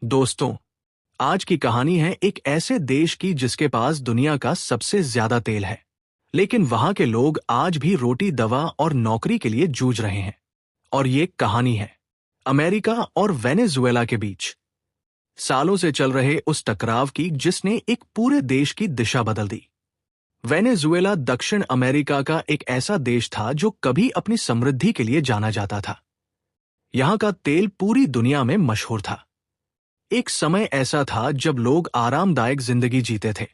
दोस्तों, आज की कहानी है एक ऐसे देश की जिसके पास दुनिया का सबसे ज्यादा तेल है, लेकिन वहां के लोग आज भी रोटी, दवा और नौकरी के लिए जूझ रहे हैं। और ये कहानी है अमेरिका और वेनेजुएला के बीच सालों से चल रहे उस टकराव की जिसने एक पूरे देश की दिशा बदल दी। वेनेजुएला दक्षिण अमेरिका का एक ऐसा देश था जो कभी अपनी समृद्धि के लिए जाना जाता था। यहां का तेल पूरी दुनिया में मशहूर था। एक समय ऐसा था जब लोग आरामदायक जिंदगी जीते थे।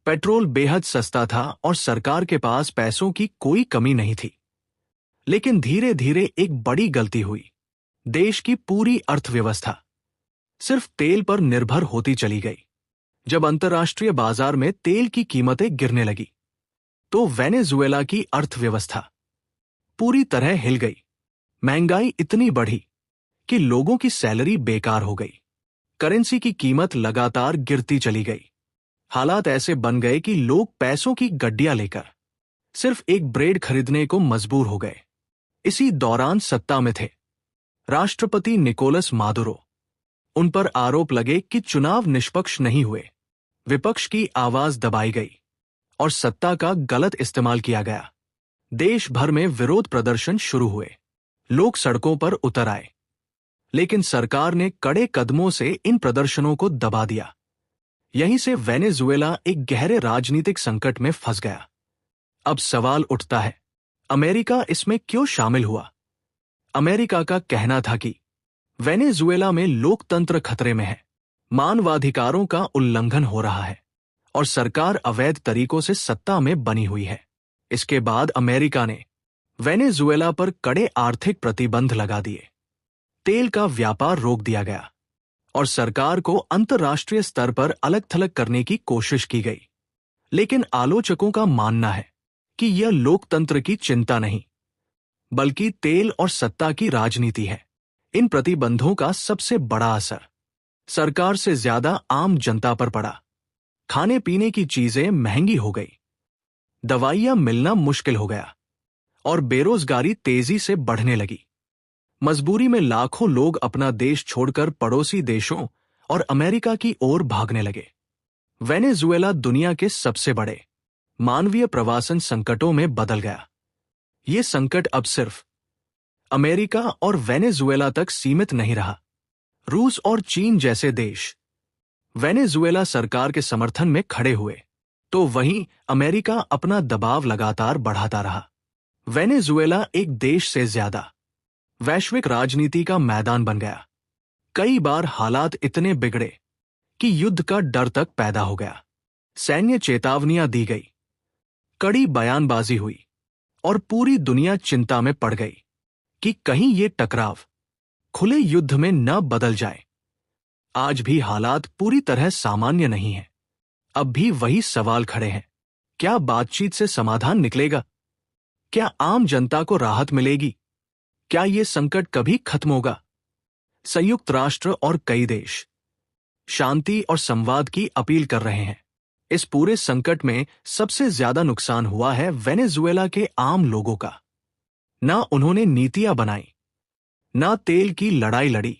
पेट्रोल बेहद सस्ता था और सरकार के पास पैसों की कोई कमी नहीं थी। लेकिन धीरे धीरे एक बड़ी गलती हुई। देश की पूरी अर्थव्यवस्था सिर्फ तेल पर निर्भर होती चली गई। जब अंतर्राष्ट्रीय बाजार में तेल की कीमतें गिरने लगी, तो वेनेजुएला की अर्थव्यवस्था पूरी तरह हिल गई। महंगाई इतनी बढ़ी कि लोगों की सैलरी बेकार हो गई। करेंसी की कीमत लगातार गिरती चली गई। हालात ऐसे बन गए कि लोग पैसों की गड्डियां लेकर सिर्फ एक ब्रेड खरीदने को मजबूर हो गए। इसी दौरान सत्ता में थे राष्ट्रपति निकोलस मादुरो। उन पर आरोप लगे कि चुनाव निष्पक्ष नहीं हुए, विपक्ष की आवाज दबाई गई और सत्ता का गलत इस्तेमाल किया गया। देश भर में विरोध प्रदर्शन शुरू हुए। लोग सड़कों पर उतर आए, लेकिन सरकार ने कड़े कदमों से इन प्रदर्शनों को दबा दिया। यहीं से वेनेजुएला एक गहरे राजनीतिक संकट में फंस गया। अब सवाल उठता है, अमेरिका इसमें क्यों शामिल हुआ? अमेरिका का कहना था कि वेनेजुएला में लोकतंत्र खतरे में है, मानवाधिकारों का उल्लंघन हो रहा है और सरकार अवैध तरीकों से सत्ता में बनी हुई है। इसके बाद अमेरिका ने वेनेजुएला पर कड़े आर्थिक प्रतिबंध लगा दिए। तेल का व्यापार रोक दिया गया और सरकार को अंतर्राष्ट्रीय स्तर पर अलग थलग करने की कोशिश की गई। लेकिन आलोचकों का मानना है कि यह लोकतंत्र की चिंता नहीं, बल्कि तेल और सत्ता की राजनीति है। इन प्रतिबंधों का सबसे बड़ा असर सरकार से ज्यादा आम जनता पर पड़ा। खाने पीने की चीजें महंगी हो गई, दवाइयां मिलना मुश्किल हो गया और बेरोजगारी तेजी से बढ़ने लगी। मजबूरी में लाखों लोग अपना देश छोड़कर पड़ोसी देशों और अमेरिका की ओर भागने लगे। वेनेजुएला दुनिया के सबसे बड़े मानवीय प्रवासन संकटों में बदल गया। ये संकट अब सिर्फ अमेरिका और वेनेजुएला तक सीमित नहीं रहा। रूस और चीन जैसे देश वेनेजुएला सरकार के समर्थन में खड़े हुए, तो वहीं अमेरिका अपना दबाव लगातार बढ़ाता रहा। वेनेजुएला एक देश से ज्यादा वैश्विक राजनीति का मैदान बन गया। कई बार हालात इतने बिगड़े कि युद्ध का डर तक पैदा हो गया। सैन्य चेतावनियां दी गई, कड़ी बयानबाजी हुई और पूरी दुनिया चिंता में पड़ गई कि कहीं ये टकराव खुले युद्ध में न बदल जाए। आज भी हालात पूरी तरह सामान्य नहीं हैं। अब भी वही सवाल खड़े हैं, क्या बातचीत से समाधान निकलेगा? क्या आम जनता को राहत मिलेगी? क्या ये संकट कभी खत्म होगा? संयुक्त राष्ट्र और कई देश शांति और संवाद की अपील कर रहे हैं। इस पूरे संकट में सबसे ज्यादा नुकसान हुआ है वेनेजुएला के आम लोगों का। ना उन्होंने नीतियां बनाई, ना तेल की लड़ाई लड़ी,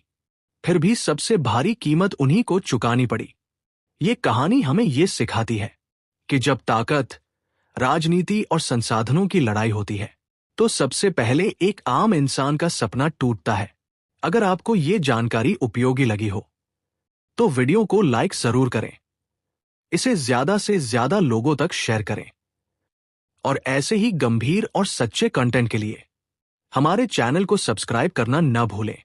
फिर भी सबसे भारी कीमत उन्हीं को चुकानी पड़ी। ये कहानी हमें ये सिखाती है कि जब ताकत, राजनीति और संसाधनों की लड़ाई होती है, तो सबसे पहले एक आम इंसान का सपना टूटता है। अगर आपको ये जानकारी उपयोगी लगी हो, तो वीडियो को लाइक जरूर करें, इसे ज्यादा से ज्यादा लोगों तक शेयर करें और ऐसे ही गंभीर और सच्चे कंटेंट के लिए हमारे चैनल को सब्सक्राइब करना न भूलें।